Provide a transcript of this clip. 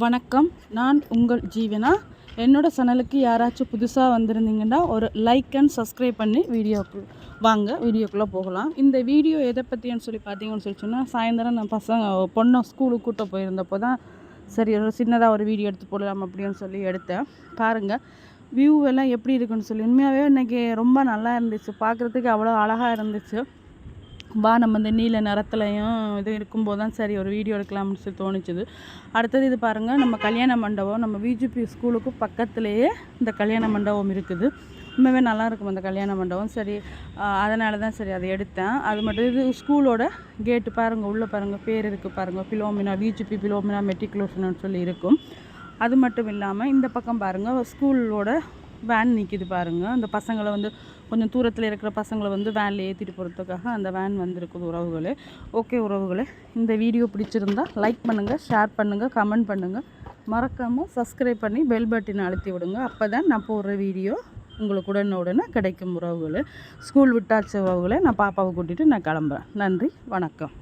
வணக்கம். நான் உங்கள் ஜீவனா. என்னோட சேனலுக்கு யாராச்சும் புதுசாக வந்திருந்தீங்கன்னா ஒரு லைக் அண்ட் சப்ஸ்கிரைப் பண்ணி வீடியோக்குள்ளே போகலாம். இந்த வீடியோ எதை பற்றின்னு சொல்லி பார்த்தீங்கன்னு சொல்லி சொன்னால், சாயந்தரம் நான் பொண்ணை ஸ்கூலுக்கு கூட்ட போயிருந்தப்போ தான் சரி ஒரு சின்னதாக ஒரு வீடியோ எடுத்து போடலாம் அப்படின்னு சொல்லி எடுத்தேன். பாருங்கள் வியூ எல்லாம் எப்படி இருக்குன்னு சொல்லி. உண்மையாகவே இன்றைக்கி ரொம்ப நல்லா இருந்துச்சு, பார்க்குறதுக்கு அவ்வளோ அழகாக இருந்துச்சு. நம்ம இந்த நீல நிறத்துலையும் இது இருக்கும்போது தான் சரி ஒரு வீடியோ எடுக்கலாம்னு சொல்லி தோணுச்சுது. அடுத்தது இது பாருங்கள், நம்ம கல்யாண மண்டபம் நம்ம விஜிபி ஸ்கூலுக்கு பக்கத்துலேயே இந்த கல்யாண மண்டபம் இருக்குது. ரொம்பவே நல்லாயிருக்கும் அந்த கல்யாண மண்டபம். சரி அதனால தான் சரி அதை எடுத்தேன். அது மட்டும் இது ஸ்கூலோட கேட்டு பாருங்கள், உள்ளே பாருங்கள் பேர் இருக்குது பாருங்கள், பிலோமினா விஜிபி பிலோமினா மெட்ரிகுலேஷன் சொல்லி இருக்கும். அது மட்டும் இல்லாமல் இந்த பக்கம் பாருங்கள் ஸ்கூலோட வேன் நிற்கிது பாருங்கள். அந்த பசங்களை வந்து கொஞ்சம் தூரத்தில் இருக்கிற பசங்களை வந்து வேனில் ஏற்றிட்டு போகிறதுக்காக அந்த வேன் வந்திருக்குது உறவுகளே. ஓகே உறவுகளே, இந்த வீடியோ பிடிச்சிருந்தா லைக் பண்ணுங்கள், ஷேர் பண்ணுங்கள், கமெண்ட் பண்ணுங்கள், மறக்காமல் சப்ஸ்கிரைப் பண்ணி பெல் பட்டனை அழுத்தி விடுங்க. அப்போ தான் நான் போடுற வீடியோ உங்களுக்கு உடனே கிடைக்கும் உறவுகளே. ஸ்கூல் விட்டாச்சு உறவுகளே, நான் பாப்பாவை கூட்டிகிட்டு நான் கிளம்புறேன். நன்றி, வணக்கம்.